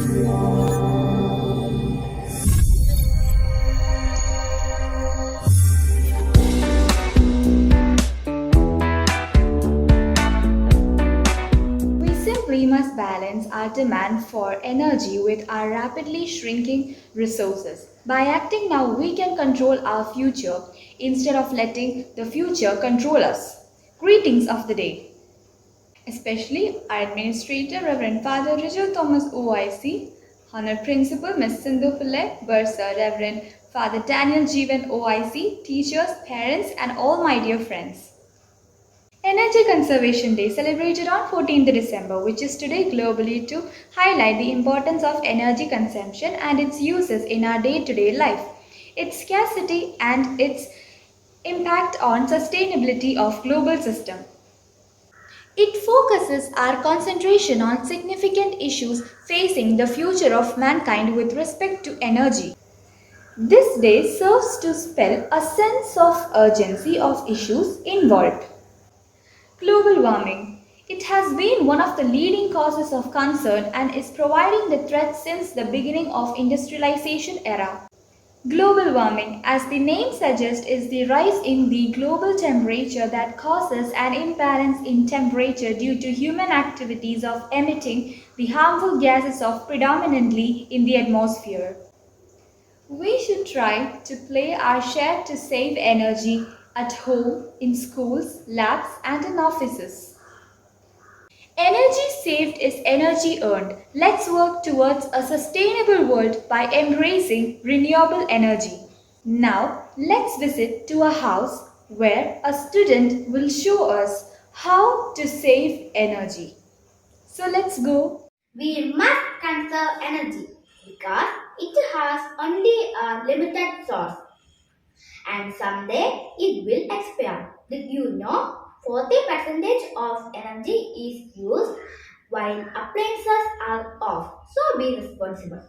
We simply must balance our demand for energy with our rapidly shrinking resources. By acting now, we can control our future instead of letting the future control us. Greetings of the day, especially our Administrator, Reverend Father Richard Thomas OIC, Honored Principal Ms. Sindhu Pillai, Bursar, Reverend Father Daniel Jeevan OIC, teachers, parents, and all my dear friends. Energy Conservation Day celebrated on 14th December, which is today globally to highlight the importance of energy consumption and its uses in our day-to-day life, its scarcity and its impact on sustainability of global system. It focuses our concentration on significant issues facing the future of mankind with respect to energy. This day serves to spell a sense of urgency of issues involved. Global warming. It has been one of the leading causes of concern and is providing the threat since the beginning of industrialization era. Global warming, as the name suggests, is the rise in the global temperature that causes an imbalance in temperature due to human activities of emitting the harmful gases of predominantly in the atmosphere. We should try to play our share to save energy at home, in schools, labs, and in offices. Energy saved is energy earned. Let's work towards a sustainable world by embracing renewable energy. Now, let's visit to a house where a student will show us how to save energy. So let's go. We must conserve energy because it has only a limited source and someday it will expire. Did you know 40% of energy is used while appliances are off? So be responsible.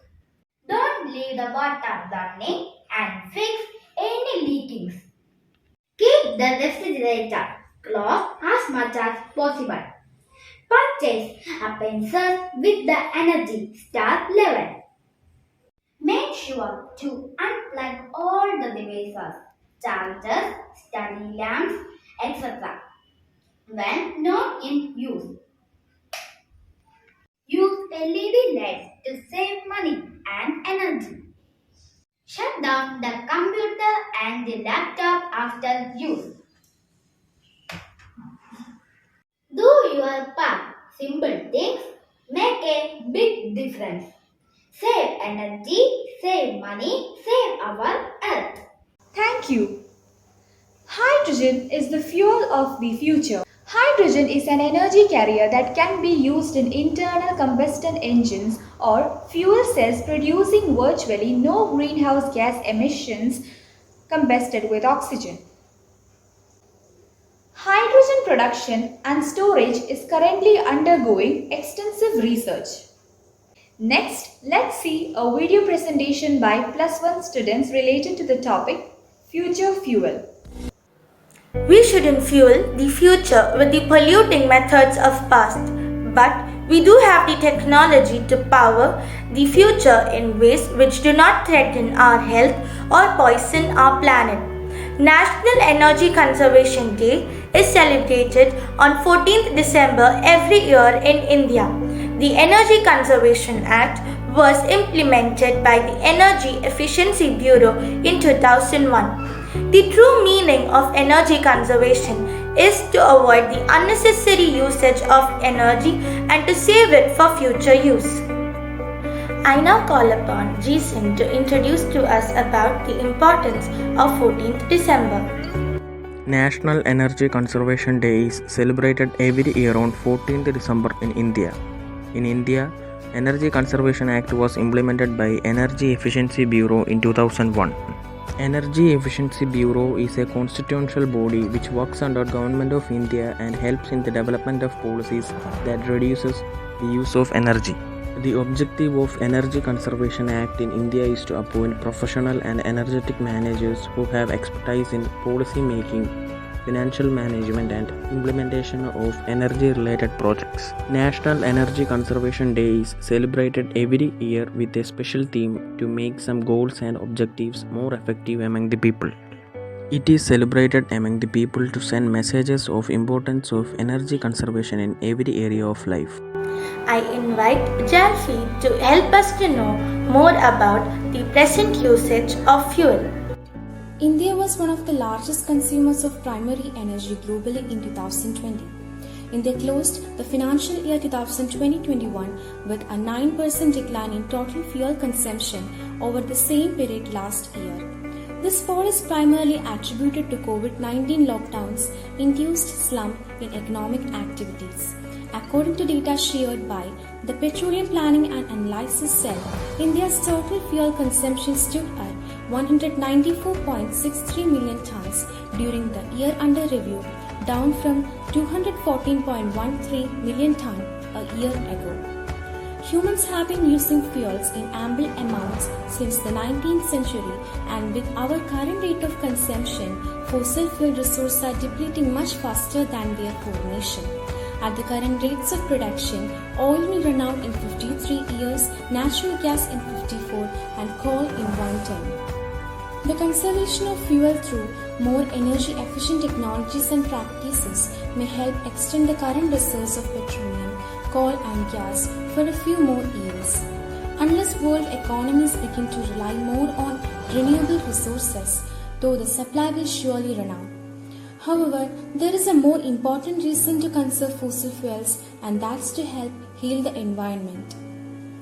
Don't leave the water running and fix any leakings. Keep the refrigerator closed as much as possible. Purchase appliances with the Energy Star level. Make sure to unplug all the devices, chargers, study lamps, etc. when not in use. Use LED lights to save money and energy. Shut down the computer and the laptop after use. Do your part. Simple things make a big difference. Save energy, save money, save our earth. Thank you. Hydrogen is the fuel of the future. Hydrogen is an energy carrier that can be used in internal combustion engines or fuel cells producing virtually no greenhouse gas emissions combusted with oxygen. Hydrogen production and storage is currently undergoing extensive research. Next, let's see a video presentation by Plus One students related to the topic Future Fuel. We shouldn't fuel the future with the polluting methods of past, but we do have the technology to power the future in ways which do not threaten our health or poison our planet. National Energy Conservation Day is celebrated on 14th December every year in India. The Energy Conservation Act was implemented by the Energy Efficiency Bureau in 2001. The true meaning of energy conservation is to avoid the unnecessary usage of energy and to save it for future use. I now call upon G. Singh to introduce to us about the importance of 14th December. National Energy Conservation Day is celebrated every year on 14th December in India. In India, Energy Conservation Act was implemented by Energy Efficiency Bureau in 2001. Energy Efficiency Bureau is a constitutional body which works under Government of India and helps in the development of policies that reduces the use of energy. The objective of Energy Conservation Act in India is to appoint professional and energetic managers who have expertise in policy making, financial management and implementation of energy-related projects. National Energy Conservation Day is celebrated every year with a special theme to make some goals and objectives more effective among the people. It is celebrated among the people to send messages of importance of energy conservation in every area of life. I invite Jalfi to help us to know more about the present usage of fuel. India was one of the largest consumers of primary energy globally in 2020. India closed the financial year 2020-21 with a 9% decline in total fuel consumption over the same period last year. This fall is primarily attributed to COVID-19 lockdowns induced slump in economic activities. According to data shared by the Petroleum Planning and Analysis Cell, India's total fuel consumption stood at 194.63 million tons during the year under review, down from 214.13 million tons a year ago. Humans have been using fuels in ample amounts since the 19th century, and with our current rate of consumption, fossil fuel resources are depleting much faster than their formation. At the current rates of production, oil will run out in 53 years, natural gas in 54, and coal in 110. The conservation of fuel through more energy-efficient technologies and practices may help extend the current reserves of petroleum, coal and gas for a few more years. Unless world economies begin to rely more on renewable resources, though the supply will surely run out. However, there is a more important reason to conserve fossil fuels, and that's to help heal the environment.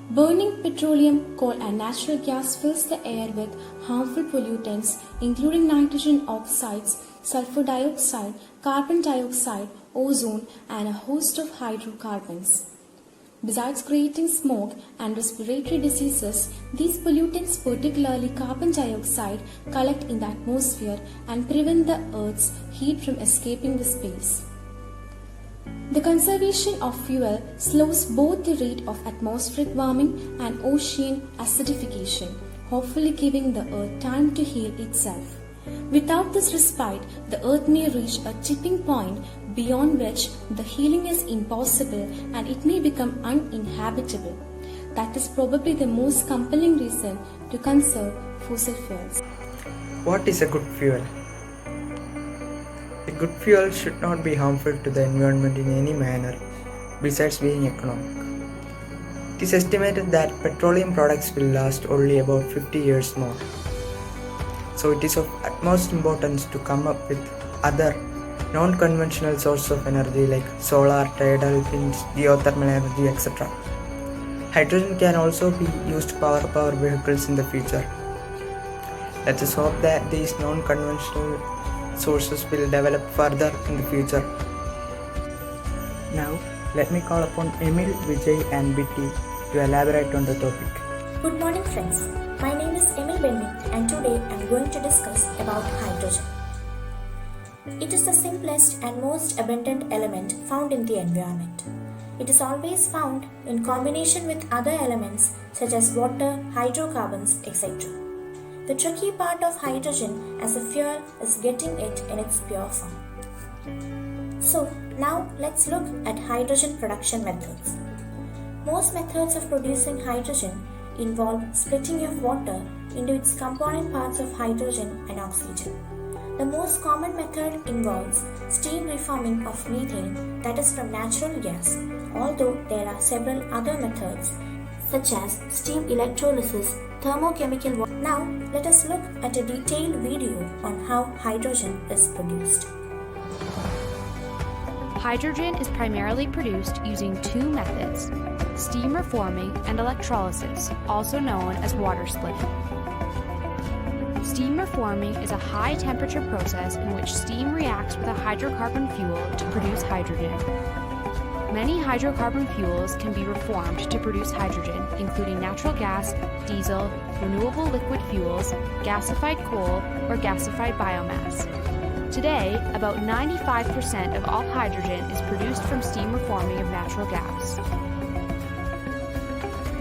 Burning petroleum, coal and natural gas fills the air with harmful pollutants including nitrogen oxides, sulfur dioxide, carbon dioxide, ozone and a host of hydrocarbons. Besides creating smoke and respiratory diseases, these pollutants, particularly carbon dioxide, collect in the atmosphere and prevent the Earth's heat from escaping the space. The conservation of fuel slows both the rate of atmospheric warming and ocean acidification, hopefully giving the Earth time to heal itself. Without this respite, the Earth may reach a tipping point beyond which the healing is impossible and it may become uninhabitable. That is probably the most compelling reason to conserve fossil fuels. What is a good fuel? A good fuel should not be harmful to the environment in any manner besides being economic. It is estimated that petroleum products will last only about 50 years more. So it is of utmost importance to come up with other non-conventional sources of energy like solar, tidal, wind, geothermal energy, etc. Hydrogen can also be used to power vehicles in the future. Let us hope that these non-conventional sources will develop further in the future. Now, let me call upon Emil, Vijay and Bitty to elaborate on the topic. Good morning friends, my name is Emil Bendict and today I am going to discuss about hydrogen. It is the simplest and most abundant element found in the environment. It is always found in combination with other elements such as water, hydrocarbons, etc. The tricky part of hydrogen as a fuel is getting it in its pure form. So now let's look at hydrogen production methods. Most methods of producing hydrogen involve splitting of water into its component parts of hydrogen and oxygen. The most common method involves steam reforming of methane, that is from natural gas, although there are several other methods such as steam electrolysis, thermochemical. Now let us look at a detailed video on how hydrogen is produced. Hydrogen is primarily produced using two methods, steam reforming and electrolysis, also known as water splitting. Steam reforming is a high-temperature process in which steam reacts with a hydrocarbon fuel to produce hydrogen. Many hydrocarbon fuels can be reformed to produce hydrogen, including natural gas, diesel, renewable liquid fuels, gasified coal, or gasified biomass. Today, about 95% of all hydrogen is produced from steam reforming of natural gas.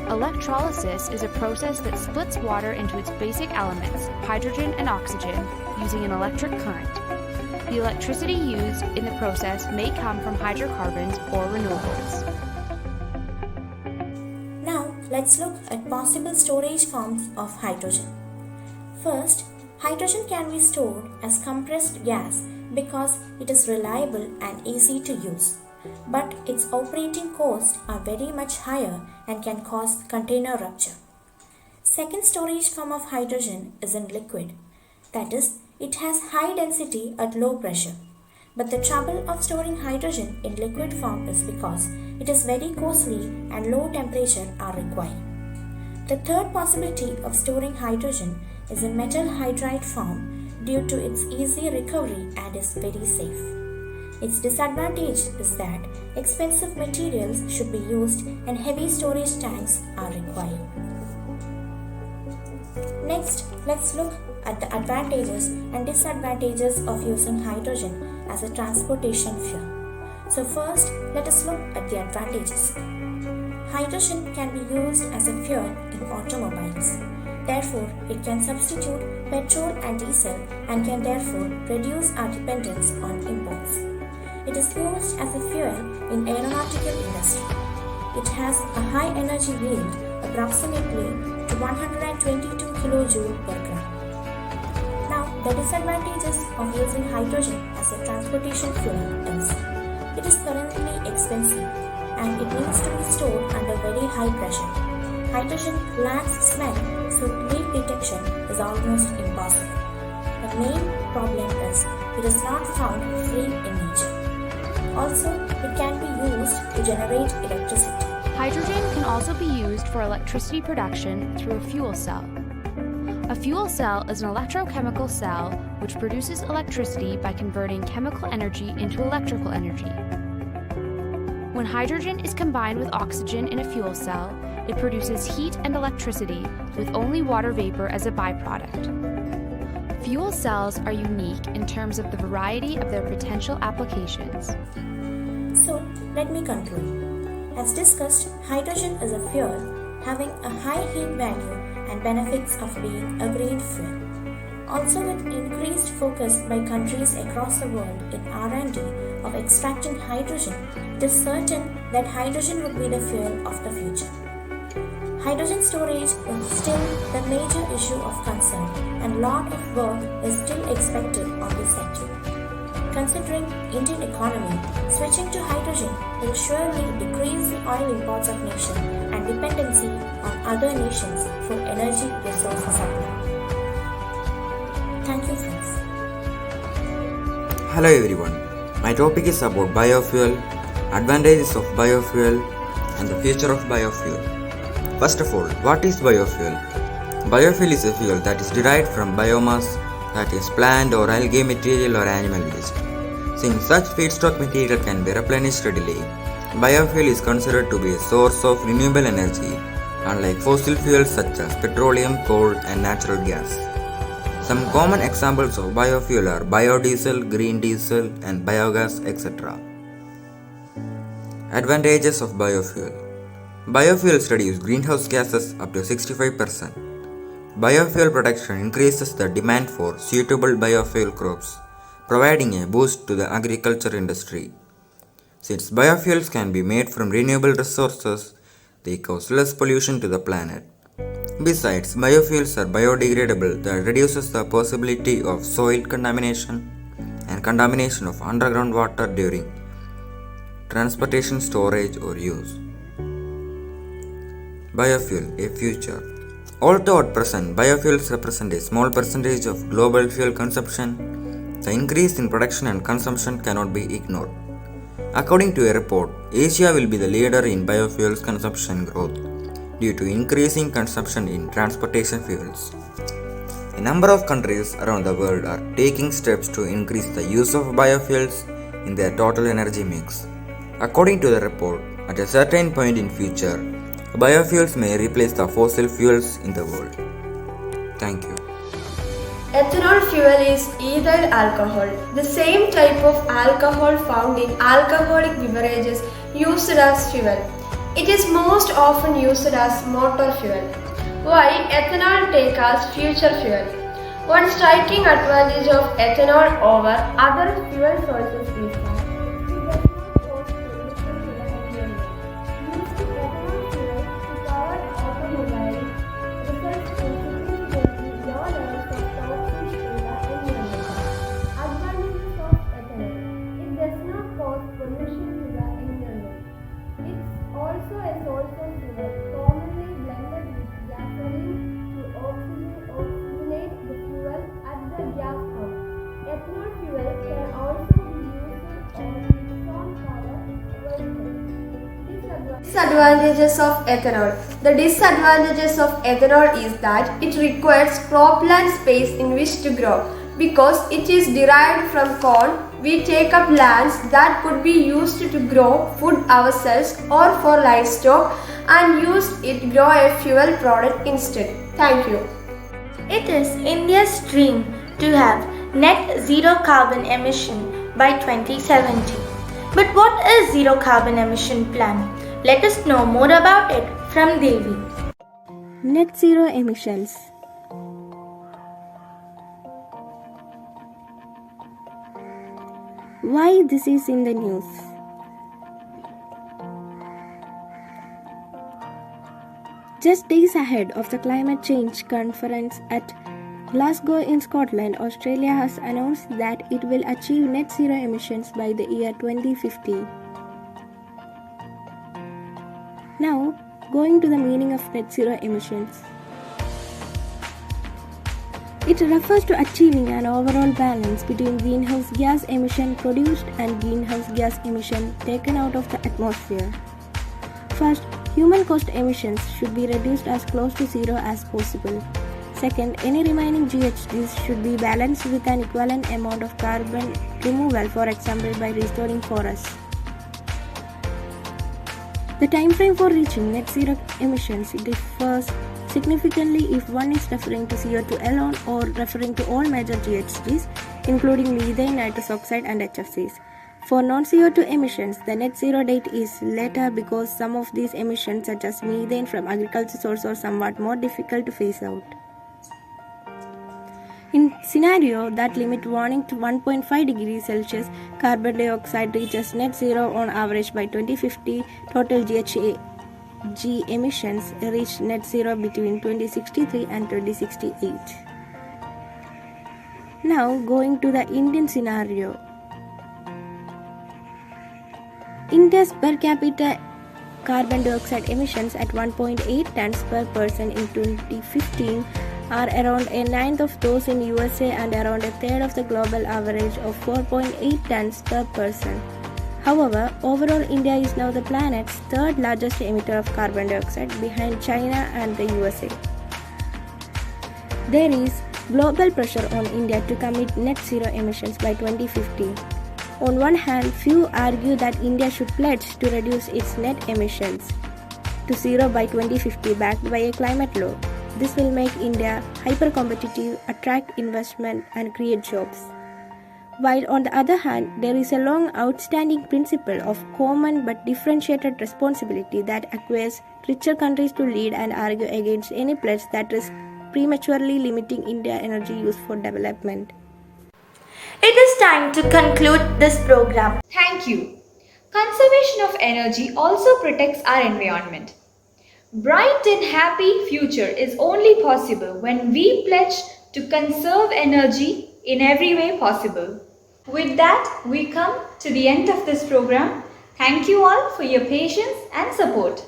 Electrolysis is a process that splits water into its basic elements, hydrogen and oxygen, using an electric current. The electricity used in the process may come from hydrocarbons or renewables. Now, let's look at possible storage forms of hydrogen. First, hydrogen can be stored as compressed gas because it is reliable and easy to use. But its operating costs are very much higher and can cause container rupture. Second storage form of hydrogen is in liquid. That is, it has high density at low pressure. But the trouble of storing hydrogen in liquid form is because it is very costly and low temperature are required. The third possibility of storing hydrogen is in metal hydride form due to its easy recovery and is very safe. Its disadvantage is that expensive materials should be used and heavy storage tanks are required. Next, let's look at the advantages and disadvantages of using hydrogen as a transportation fuel. So first, let us look at the advantages. Hydrogen can be used as a fuel in automobiles. Therefore, it can substitute petrol and diesel and can therefore reduce our dependence on imports. It is used as a fuel in aeronautical industry. It has a high energy yield, approximately to 122 kJ per gram. Now, the disadvantages of using hydrogen as a transportation fuel is it is currently expensive and it needs to be stored under very high pressure. Hydrogen lacks smell, so leak detection is almost impossible. The main problem is it is not found free in nature. Also, it can be used to generate electricity. Hydrogen can also be used for electricity production through a fuel cell. A fuel cell is an electrochemical cell which produces electricity by converting chemical energy into electrical energy. When hydrogen is combined with oxygen in a fuel cell, it produces heat and electricity with only water vapor as a byproduct. Fuel cells are unique in terms of the variety of their potential applications. So, let me conclude. As discussed, hydrogen is a fuel having a high heat value and benefits of being a green fuel. Also, with increased focus by countries across the world in R&D of extracting hydrogen, it is certain that hydrogen would be the fuel of the future. Hydrogen storage is still the major issue of concern and lot of work is still expected on this sector. Considering Indian economy, switching to hydrogen will surely decrease the oil imports of nation and dependency on other nations for energy resource supply. Thank you, friends. Hello everyone. My topic is about biofuel, advantages of biofuel and the future of biofuel. First of all, what is biofuel? Biofuel is a fuel that is derived from biomass, that is plant or algae material or animal waste. Since such feedstock material can be replenished readily, biofuel is considered to be a source of renewable energy, unlike fossil fuels such as petroleum, coal and natural gas. Some common examples of biofuel are biodiesel, green diesel and biogas, etc. Advantages of biofuel. Biofuels reduce greenhouse gases up to 65%. Biofuel production increases the demand for suitable biofuel crops, providing a boost to the agriculture industry. Since biofuels can be made from renewable resources, they cause less pollution to the planet. Besides, biofuels are biodegradable that reduces the possibility of soil contamination and contamination of underground water during transportation, storage or use. Biofuel, a future. Although at present biofuels represent a small percentage of global fuel consumption, the increase in production and consumption cannot be ignored. According to a report, Asia will be the leader in biofuels consumption growth due to increasing consumption in transportation fuels. A number of countries around the world are taking steps to increase the use of biofuels in their total energy mix. According to the report, at a certain point in future, biofuels may replace the fossil fuels in the world. Thank you. Ethanol fuel is ethyl alcohol, the same type of alcohol found in alcoholic beverages used as fuel. It is most often used as motor fuel. Why ethanol take as future fuel? One striking advantage of ethanol over other fuel sources is that it does not cause pollution to the environment. Using ethanol fuel to power automobiles results in significantly low levels of toxins in the environment. Advantages of ethanol: it does not cause pollution to the environment. It's also a source of fuel, commonly blended with gasoline to oxygenate the fuel at the gas pump. Ethanol fuel can also be used on its own power vehicles. Disadvantages of ethanol. The disadvantages of ethanol is that it requires cropland space in which to grow. Because it is derived from corn, we take up lands that could be used to grow food ourselves or for livestock and use it grow a fuel product instead. Thank you. It is India's dream to have net zero carbon emission by 2070. But what is zero carbon emission plan? Let us know more about it from Devi. Net zero emissions. Why this is in the news? Just days ahead of the climate change conference at Glasgow in Scotland, Australia has announced that it will achieve net zero emissions by the year 2050. Now, going to the meaning of net zero emissions. It refers to achieving an overall balance between greenhouse gas emission produced and greenhouse gas emission taken out of the atmosphere. First, human caused emissions should be reduced as close to zero as possible. Second, any remaining GHGs should be balanced with an equivalent amount of carbon removal, for example by restoring forests. The time frame for reaching net zero emissions differs significantly if one is referring to CO2 alone or referring to all major GHGs, including methane, nitrous oxide, and HFCs. For non-CO2 emissions, the net zero date is later because some of these emissions, such as methane from agriculture sources, are somewhat more difficult to phase out. In scenario that limit warming to 1.5 degrees Celsius, carbon dioxide reaches net zero on average by 2050. Total GHG emissions reach net zero between 2063 and 2068. Now going to the Indian scenario. India's per capita carbon dioxide emissions at 1.8 tons per person in 2015 are around a ninth of those in USA and around a third of the global average of 4.8 tons per person. However, overall India is now the planet's third largest emitter of carbon dioxide behind China and the USA. There is global pressure on India to commit net zero emissions by 2050. On one hand, few argue that India should pledge to reduce its net emissions to zero by 2050 backed by a climate law. This will make India hyper-competitive, attract investment and create jobs. While on the other hand, there is a long outstanding principle of common but differentiated responsibility that requires richer countries to lead and argue against any pledge that risks prematurely limiting India's energy use for development. It is time to conclude this program. Thank you. Conservation of energy also protects our environment. Bright and happy future is only possible when we pledge to conserve energy in every way possible. With that, we come to the end of this program. Thank you all for your patience and support.